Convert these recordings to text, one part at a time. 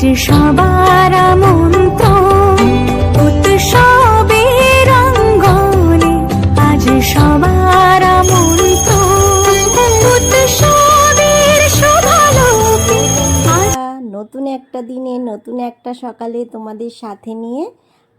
আজ সবার আমন্ত্রণ উৎসবের অঙ্গনে, আজ সবার আমন্ত্রণ উৎসবের শোভালোকে। নতুন একটা দিনে নতুন একটা সকালে তোমাদের সাথে নিয়ে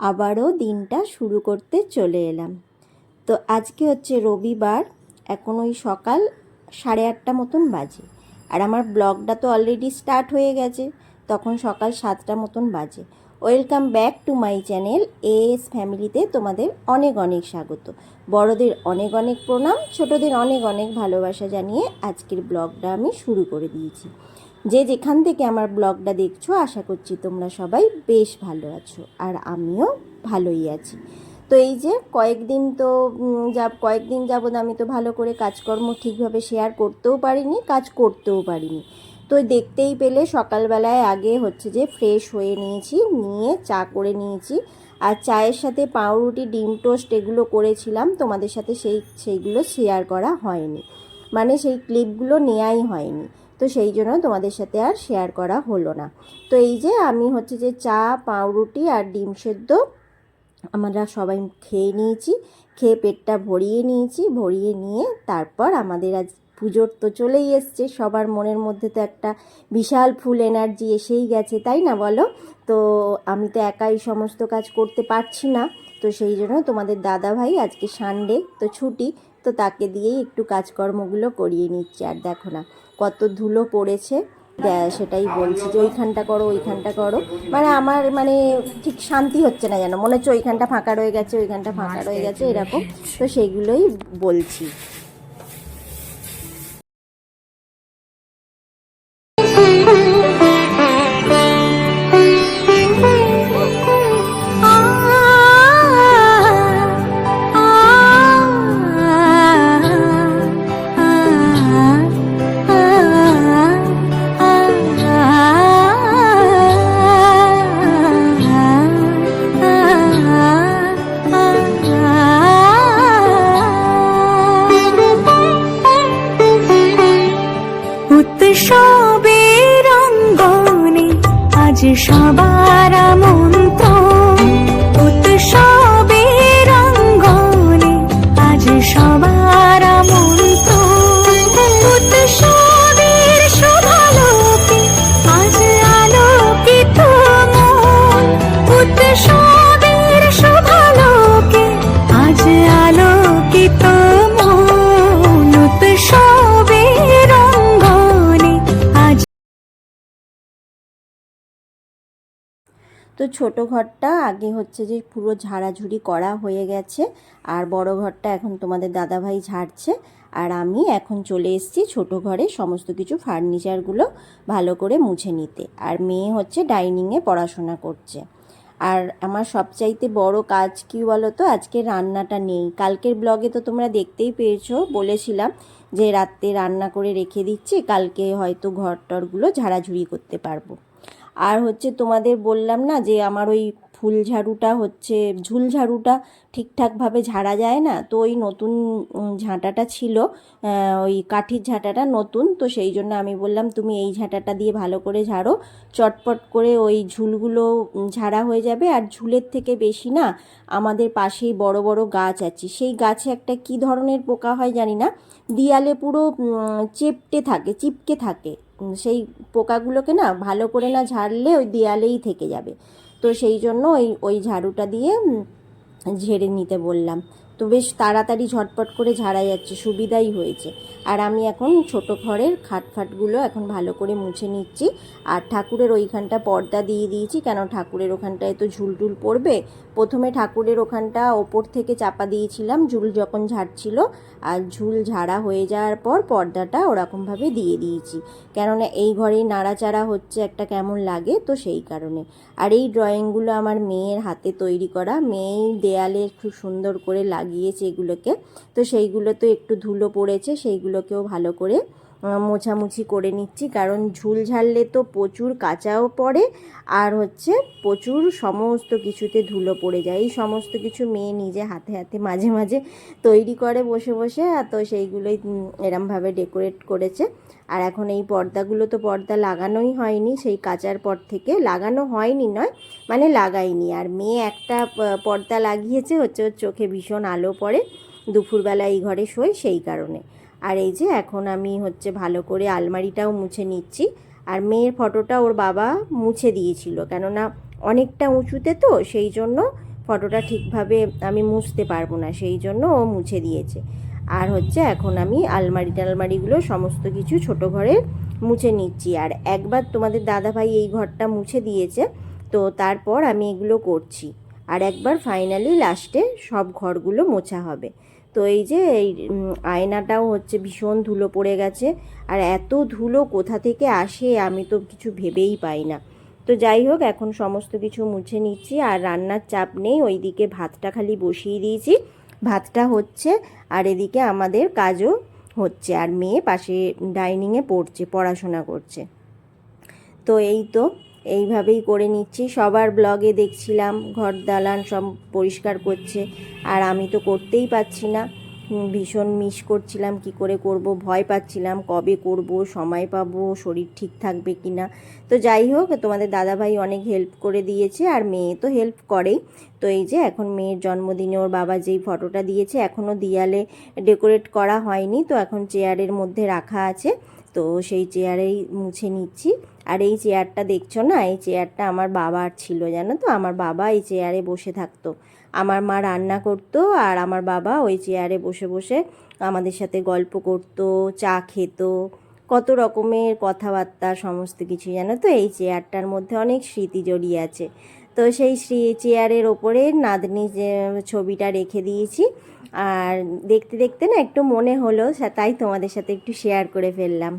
আবারও দিনটা শুরু করতে চলে এলাম। তো আজকে হচ্ছে রবিবার, এখন ওই সকাল 8:30 মতন বাজে, আর আমার ব্লগটা তো অলরেডি স্টার্ট হয়ে গেছে, তখন সকাল 7টা মতন বাজে। Welcome back to my channel as ফ্যামিলিতে তোমাদের অনেক অনেক স্বাগত। বড়দের অনেক অনেক প্রণাম, ছোটদের অনেক অনেক ভালোবাসা জানিয়ে আজকের ব্লগটা আমি শুরু করে দিয়েছি। যে যেখান থেকে আমার ব্লগটা দেখছো, আশা করছি তোমরা সবাই বেশ ভালো আছো, আর আমিও ভালোই আছি। তো এই যে কয়েকদিন যাবত আমি তো ভালো করে কাজকর্ম ঠিকভাবে শেয়ার করতেও পারিনি, কাজ করতেও পারিনি। তো দেখতেই পেলে সকালবেলায় আগে হচ্ছে যে ফ্রেশ হয়ে নিয়ে চা করে নিয়েছি, আর চায়ের সাথে পাউরুটি, ডিম টোস্ট এগুলো করেছিলাম, তোমাদের সাথে সেইগুলো শেয়ার করা হয়নি, মানে সেই ক্লিপগুলো নেওয়াই হয়নি, তো সেই জন্য তোমাদের সাথে আর শেয়ার করা হলো না। তো এই যে আমি হচ্ছে যে চা, পাউরুটি আর ডিম সেদ্ধ আমরা সবাই খেয়ে নিয়েছি, খেয়ে পেটটা ভরিয়ে নিয়ে তারপর আমাদের আজ পুজোর তো চলেই এসছে, সবার মনের মধ্যে তো একটা বিশাল ফুল এনার্জি এসেই গেছে, তাই না বলো? তো আমি তো একাই সমস্ত কাজ করতে পারছি না, তো সেই জন্য তোমাদের দাদা ভাই আজকে সানডে তো ছুটি, তো তাকে দিয়েই একটু কাজকর্মগুলো করিয়ে নিচ্ছে। আর দেখো না কত ধুলো পড়েছে, সেটাই বলছি যে ওইখানটা করো মানে আমার মানে ঠিক শান্তি হচ্ছে না, যেন মনে হচ্ছে ওইখানটা ফাঁকা রয়ে গেছে এরকম, তো সেইগুলোই বলছি। উৎসবের অঙ্গনে আজ সবার আমন্ত্রণ উৎসবের অঙ্গনে, আজ সবার আমন্ত্রণ উৎসবের শোভালোকে, আজ আলোকিত মন উৎসবের শোভালোকে, আজ আলোকিত মন উৎসবের অঙ্গনে আজ। তো ছোট ঘরটা আগে হচ্ছে যে পুরো ঝাড়াঝুড়ি করা হয়ে গেছে, আর বড় ঘরটা এখন তোমাদের দাদাভাই ঝাড়ছে, আর আমি এখন চলে এসেছি ছোট ঘরে সমস্ত কিছু ফার্নিচারগুলো ভালো করে মুছে নিতে। আর মেয়ে হচ্ছে ডাইনিংয়ে পড়াশোনা করছে। আর আমার সবচাইতে বড় কাজ কি বলো তো, আজকে রান্নাটা নেই। কালকের ব্লগে তো তোমরা দেখতেই পেয়েছো, বলেছিলাম যে রাত্রে রান্না করে রেখে দিচ্ছি, কালকে হয়তো ঘর টরগুলো ঝাড়াঝুড়ি করতে পারবো। আর হচ্ছে তোমাদের বললাম না যে আমার ওই ফুল ঝাড়ুটা হচ্ছে ঝুল ঝাড়ুটা ঠিকঠাকভাবে ঝাড়া যায় না, তো ওই নতুন ঝাঁটাটা ছিল, ওই কাঠির ঝাঁটাটা নতুন, তো সেই জন্য আমি বললাম তুমি এই ঝাঁটাটা দিয়ে ভালো করে ঝাড়ো, চটপট করে ওই ঝুলগুলো ঝাড়া হয়ে যাবে। আর ঝুলের থেকে বেশি না, আমাদের পাশেই বড় বড় গাছ আছে, সেই গাছে একটা কি ধরনের পোকা হয় জানি না, দিয়ালে পুরো চিপকে থাকে, সেই পোকাগুলোকে না ভালো করে না ঝাড়লে ওই দেয়ালেই থেকে যাবে, তো সেই জন্য ওই ঝাড়ুটা দিয়ে ঝেড়ে নিতে বললাম। তো বেশ তাড়াতাড়ি ঝটপট করে ঝাড়া যাচ্ছে, সুবিধাই হয়েছে। আর আমি এখন ছোট ঘরের খাটফাটগুলো এখন ভালো করে মুছে নিচ্ছি। আর ঠাকুরের ওইখানটা পর্দা দিয়ে দিয়েছি, কেন ঠাকুরের ওখানটায় তো ঝুলটুল পড়বে। প্রথমে ঠাকুরের ওখানটা ওপর থেকে চাপা দিয়েছিলাম ঝুল যখন ঝাড়ছিল, আর ঝুল ঝাড়া হয়ে যাওয়ার পর পর্দাটা ওরকমভাবে দিয়ে দিয়েছি, কেননা এই ঘরেই নাড়াচাড়া হচ্ছে একটা কেমন লাগে, তো সেই কারণে। আর এই ড্রয়িংগুলো আমার মেয়ের হাতে তৈরি করা, মেয়েই দেয়ালে খুব সুন্দর করে লাগিয়েছে এগুলোকে, তো সেইগুলো তো একটু ধুলো পড়েছে, সেইগুলোকেও ভালো করে মোছামুছি করে নিচ্ছি, কারণ ঝুল ঝাড়লে তো প্রচুর কাঁচাও পড়ে আর হচ্ছে প্রচুর সমস্ত কিছুতে ধুলো পড়ে যায়। এই সমস্ত কিছু মেয়ে নিজে হাতে হাতে মাঝে মাঝে তৈরি করে বসে বসে, তো সেইগুলোই এরমভাবে ডেকোরেট করেছে। আর এখন এই পর্দাগুলো তো পর্দা লাগানোই হয়নি, সেই কাচার পর থেকে লাগানো হয়নি নয়, মানে লাগাইনি। আর মেয়ে একটা পর্দা লাগিয়েছে, হচ্ছে ওর চোখে ভীষণ আলো পড়ে, দুপুরবেলা এই ঘরে শোয় সেই কারণে। আর এই যে এখন আমি হচ্ছে ভালো করে আলমারিটাও মুছে নিচ্ছি। আর মেয়ের ফটোটা ওর বাবা মুছে দিয়েছিল, কেননা অনেকটা উঁচুতে তো, সেই জন্য ফটোটা ঠিকভাবে আমি মুছতে পারবো না, সেই জন্য ও মুছে দিয়েছে। আর হচ্ছে এখন আমি আলমারিগুলো সমস্ত কিছু ছোট ঘরে মুছে নিচ্ছি। আর একবার তোমাদের দাদাভাই এই ঘরটা মুছে দিয়েছে, তো তারপর আমি এগুলো করছি। আর একবার ফাইনালি লাস্টে সব ঘরগুলো মোছা হবে। তো এই যে এই আয়নাটাও হচ্ছে ভীষণ ধুলো পড়ে গেছে, আর এত ধুলো কোথা থেকে আসে আমি তো কিছু ভেবেই পাই না। তো যাই হোক, এখন সমস্ত কিছু মুছে নিচ্ছি। আর রান্নার চাপ নেই, ওইদিকে ভাতটা খালি বসিয়ে দিয়েছি, ভাতটা হচ্ছে, আর এদিকে আমাদের কাজও হচ্ছে। আর মেয়ে পাশে ডাইনিংয়ে পড়াশোনা করছে। তো এই তো এইভাবেই করে নিচ্ছি। সবার ব্লগে দেখছিলাম ঘর দালান সব পরিষ্কার করছে, আর আমি তো করতেই পারছি না, ভীষণ মিস করছিলাম, কি করে করব, ভয় পাচ্ছিলাম কবে করব, সময় পাবো, শরীর ঠিক থাকবে কি না। তো যাই হোক, তোমাদের দাদাভাই অনেক হেল্প করে দিয়েছে, আর মেয়ে তো হেল্প করেই। তো এই যে এখন মেয়ের জন্মদিনে ওর বাবা যেই ফটোটা দিয়েছে, এখনও দিয়ালে ডেকোরেট করা হয়নি, তো এখন চেয়ারের মধ্যে রাখা আছে, তো সেই চেয়ারেই মুছে নিচ্ছি। আর এই চেয়ারটা দেখছো না, এই চেয়ারটা আমার বাবার ছিল, জানো তো, আমার বাবা এই চেয়ারে বসে থাকতো, আমার মা রান্না করতো আর আমার বাবা ওই চেয়ারে বসে বসে আমাদের সাথে গল্প করতো, চা খেত, কত রকমের কথাবার্তা সমস্ত কিছু, জানো তো। এই চেয়ারটার মধ্যে অনেক স্মৃতি জড়িয়ে আছে। তো সেই চেয়ারের ওপরে নাতনি যে ছবিটা রেখে দিয়েছি, আর দেখতে দেখতে না একটু মনে হলো, তাই তোমাদের সাথে একটু শেয়ার করে ফেললাম।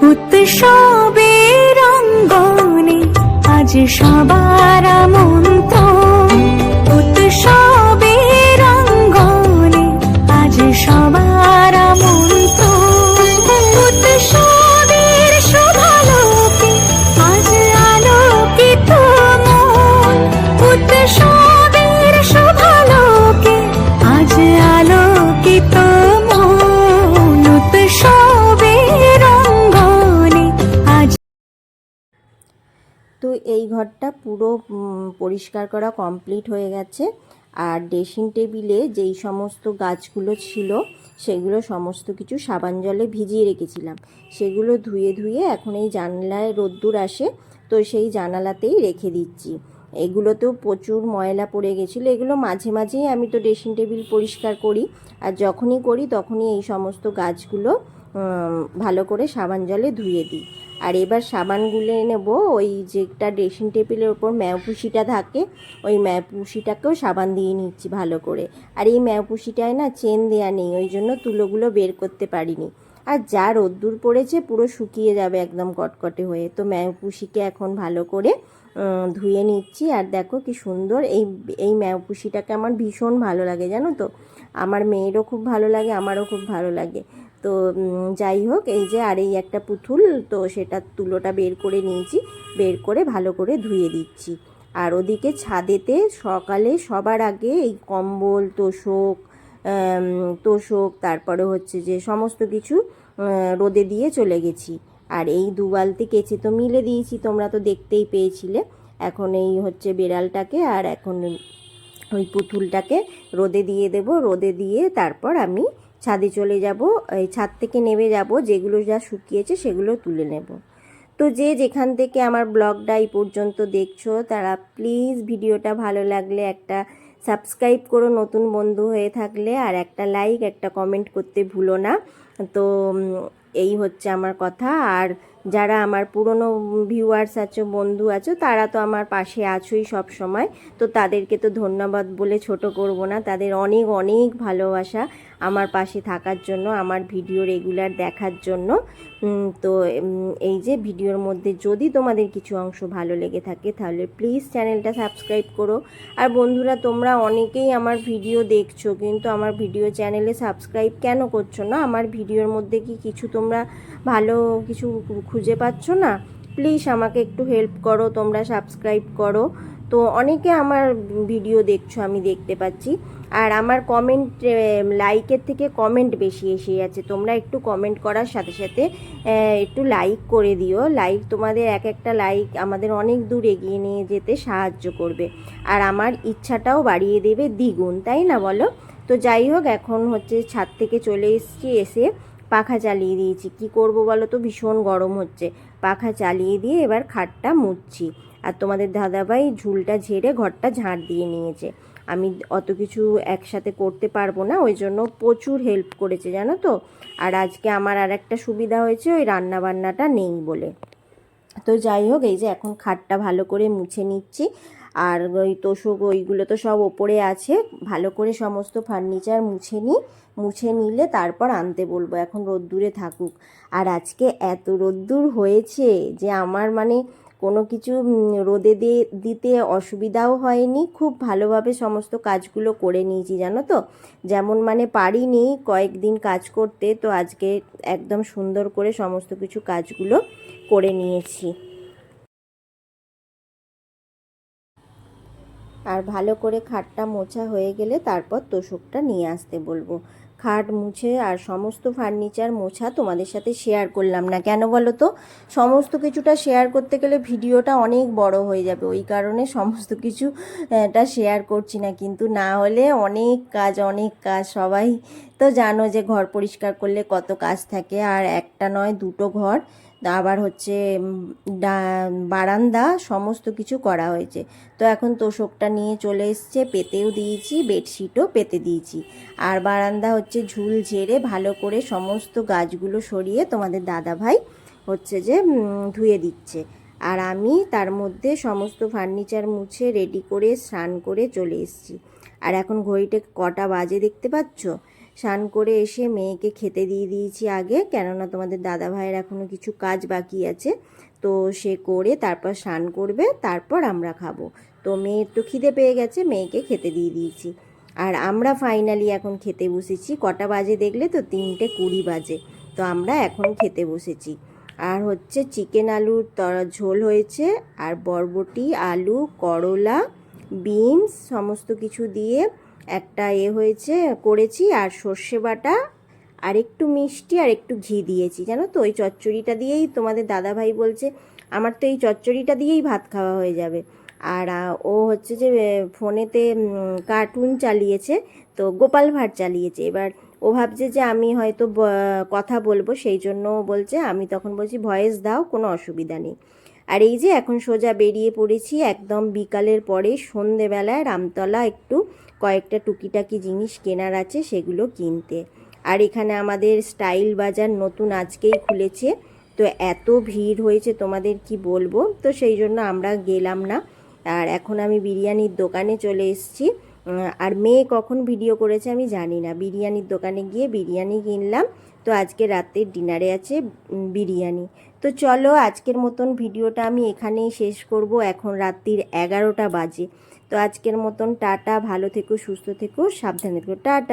উৎসবের অঙ্গনে আজ সবার আমন্ত্রণ, উৎসবের অঙ্গনে আজ সবার আমন্ত্রণ, উৎসবের তো এই ঘরটা পুরো পরিষ্কার করা কমপ্লিট হয়ে গেছে। আর ড্রেসিং টেবিলে যেই সমস্ত গাছগুলো ছিল সেগুলো সমস্ত কিছু সাবান জলে ভিজিয়ে রেখেছিলাম, সেগুলো ধুয়ে ধুয়ে এখন এই জানলায় রোদ্দুর আসে তো সেই জানালাতেই রেখে দিচ্ছি। এগুলোতেও প্রচুর ময়লা পড়ে গেছিলো, এগুলো মাঝে মাঝেই আমি তো ড্রেসিং টেবিল পরিষ্কার করি, আর যখনই করি তখনই এই সমস্ত গাছগুলো ভালো করে সাবান জলে ধুয়ে দিই। আর এবার সাবান গুলে নেব, ওই যেটা ড্রেসিং টেবিলের ওপর ম্যাওপুষিটা থাকে ওই ম্যাওপুষিটাকেও সাবান দিয়ে নিচ্ছি ভালো করে। আর এই ম্যাওপুষিটায় না চেন দেয়া নেই, ওই জন্য তুলোগুলো বের করতে পারিনি। আর যা রোদ্দুর পড়েছে পুরো শুকিয়ে যাবে একদম কটকটে হয়ে। তো ম্যাওপুষিকে এখন ভালো করে ধুয়ে নিচ্ছি। আর দেখো কি সুন্দর, এই ম্যাওপুষিটাকে আমার ভীষণ ভালো লাগে জানো তো, আমার মেয়েরও খুব ভালো লাগে, আমারও খুব ভালো লাগে। তো যাই হোক, এই যে আর এই একটা পুতুল, তো সেটা তুলোটা বের করে নিয়েছি, বের করে ভালো করে ধুয়ে দিচ্ছি। আর ওদিকে ছাদেতে সকালে সবার আগে এই কম্বল তোষক তারপরে হচ্ছে যে সমস্ত কিছু রোদে দিয়ে চলে গেছি। আর এই 2 বালতি কেচে তো মিলে দিয়েছি, তোমরা তো দেখতেই পেয়েছিলে। এখন এই হচ্ছে বেড়ালটাকে আর এখন ওই পুতুলটাকে রোদে দিয়ে দেব, রোদে দিয়ে তারপর আমি ছাদে চলে যাব, এই ছাদ থেকে নেমে যাব, যেগুলো যা শুকিয়েছে সেগুলো তুলে নেব। তো যে যেখান থেকে আমার ব্লগটা এই পর্যন্ত দেখছো তারা প্লিজ ভিডিওটা ভালো লাগলে একটা সাবস্ক্রাইব করো নতুন বন্ধু হয়ে থাকলে, আর একটা লাইক একটা কমেন্ট করতে ভুলো না। তো এই হচ্ছে আমার কথা। আর যারা আমার পুরনো ভিউয়ার্স আছো, বন্ধু আছো, তারা তো আমার পাশে আছোই সব সময়, তো তাদেরকে তো ধন্যবাদ বলে ছোট করব না। তাদের অনেক অনেক ভালোবাসা আমার পাশে থাকার জন্য, আমার ভিডিও রেগুলার দেখার জন্য। তো এই যে ভিডিওর মধ্যে যদি তোমাদের কিছু অংশ ভালো লেগে থাকে তাহলে প্লিজ চ্যানেলটা সাবস্ক্রাইব করো। আর বন্ধুরা, তোমরা অনেকেই আমার ভিডিও দেখছো কিন্তু আমার ভিডিও চ্যানেলে সাবস্ক্রাইব কেন করছো না? আমার ভিডিওর মধ্যে কি কিছু তোমরা ভালো কিছু খুঁজে পাচ্ছ না? প্লিজ আমাকে একটু হেল্প করো, তোমরা সাবস্ক্রাইব করো। তো অনেকে আমার ভিডিও দেখছো আমি দেখতে পাচ্ছি, আর আমার কমেন্ট লাইকের থেকে কমেন্ট বেশি এসে যাচ্ছে। তোমরা একটু কমেন্ট করার সাথে সাথে একটু লাইক করে দিও। লাইক, তোমাদের এক একটা লাইক আমাদের অনেক দূর এগিয়ে নিয়ে যেতে সাহায্য করবে, আর আমার ইচ্ছাটাও বাড়িয়ে দেবে দ্বিগুণ, তাই না বলো? তো যাই হোক, এখন হচ্ছে ছাদ থেকে চলে এসেছি, এসে পাখা চালিয়ে দিয়েছি। কি করব বলো তো, ভীষণ গরম হচ্ছে। পাখা চালিয়ে দিয়ে এবার খাটটা মুছছি। আর তোমাদের দাদাভাই ঝুলটা ঝেড়ে ঘরটা ঝাড় দিয়ে নিয়েছে। আমি অত কিছু একসাথে করতে পারবো না, ওই জন্য প্রচুর হেল্প করেছে জানো তো। আর আজকে আমার আর একটা সুবিধা হয়েছে, ওই রান্না বান্নাটা নেই বলে। তো যাই হোক, এই যে এখন খাটটা ভালো করে মুছে নিচ্ছি। আর ওই তোষক ওইগুলো তো সব ওপরে আছে, ভালো করে সমস্ত ফার্নিচার মুছে নিলে তারপর আনতে বলবো। এখন রোদ্দুরে থাকুক। আর আজকে এত রোদ্দুর হয়েছে যে আমার মানে কোনো কিছু রোদে দিতে অসুবিধাও হয়নি, খুব ভালোভাবে সমস্ত কাজগুলো করে নিয়েছি জানো তো। যেমন মানে পারিনি কয়েকদিন কাজ করতে, তো আজকে একদম সুন্দর করে সমস্ত কিছু কাজগুলো করে নিয়েছি। আর ভালো করে খাটটা মোছা হয়ে গেলে তারপর তোষকটা নিয়ে আসতে বলবো। খাট মুছে আর সমস্ত ফার্নিচার মোছা তোমাদের সাথে শেয়ার করলাম না, কেন বলো তো? সমস্ত কিছুটা শেয়ার করতে গেলে ভিডিওটা অনেক বড় হয়ে যাবে, ওই কারণে সমস্ত কিছুটা শেয়ার করছি না। কিন্তু না হলে অনেক কাজ, সবাই তো জানো যে ঘর পরিষ্কার করলে কত কাজ থাকে। আর একটা নয়, দুটো ঘর, আবার হচ্ছে বারান্দা, সমস্ত কিছু করা হয়েছে। তো এখন তোষকটা নিয়ে চলে এসছে, পেতেও দিয়েছি, বেডশিটও পেতে দিয়েছি। আর বারান্দা হচ্ছে ঝুল ঝেড়ে ভালো করে সমস্ত গাছগুলো সরিয়ে তোমাদের দাদাভাই হচ্ছে যে ধুয়ে দিচ্ছে। আর আমি তার মধ্যে সমস্ত ফার্নিচার মুছে রেডি করে স্নান করে চলে এসেছি। আর এখন ঘড়িতে কটা বাজে দেখতে পাচ্ছ? স্নান করে এসে মেয়েকে খেতে দিয়ে দিয়েছি আগে, কেননা তোমাদের দাদা ভাইয়ের এখনও কিছু কাজ বাকি আছে, তো সে করে তারপর স্নান করবে, তারপর আমরা খাবো। তো মেয়ের তো খিদে পেয়ে গেছে, মেয়েকে খেতে দিয়ে দিয়েছি। আর আমরা ফাইনালি এখন খেতে বসেছি। কটা বাজে দেখলে তো, 3:20 বাজে। তো আমরা এখন খেতে বসেছি। আর হচ্ছে চিকেন আলুর ঝোল হয়েছে, আর বরবটি, আলু, করলা, বিনস সমস্ত কিছু দিয়ে একটা হয়েছে করেছি। আর সর্ষে বাটা, আর একটু মিষ্টি, আর একটু ঘি দিয়েছি জানো তো। ওই চচ্চড়িটা দিয়েই তোমাদের দাদাভাই বলছে আমার তো এই চচ্চড়িটা দিয়েই ভাত খাওয়া হয়ে যাবে। আর ও হচ্ছে যে ফোনেতে কার্টুন চালিয়েছে, তো গোপাল ভাঁড় চালিয়েছে। এবার ও ভাবছে যে আমি হয়তো কথা বলবো, সেই জন্য ও বলছে, আমি তখন বলছি ভয়েস দাও, কোনো অসুবিধা নেই। আর এই যে এখন সোজা বেরিয়ে পড়েছি একদম বিকালের পরে, সন্ধেবেলায় রামতলা একটু কয়েকটা টুকিটাকি জিনিস কেনার আছে, সেগুলো কিনতে। আর এখানে আমাদের স্টাইল বাজার নতুন আজকেই খুলেছে, তো এত ভিড় হয়েছে তোমাদের কি বলবো, তো সেই জন্য আমরা গেলাম না। আর এখন আমি বিরিয়ানির দোকানে চলে এসেছি। আর মেয়ে কখন ভিডিও করেছে আমি জানি না। বিরিয়ানির দোকানে গিয়ে বিরিয়ানি কিনলাম। তো আজকে রাতের ডিনারে আছে বিরিয়ানি। তো চলো আজকের মতন ভিডিওটা আমি এখানেই শেষ করব। এখন রাত্রির 11টা বাজে। তো আজকের মতন টাটা, ভালো থেকো, সুস্থ থেকো, সাবধানে থেকো, টাটা।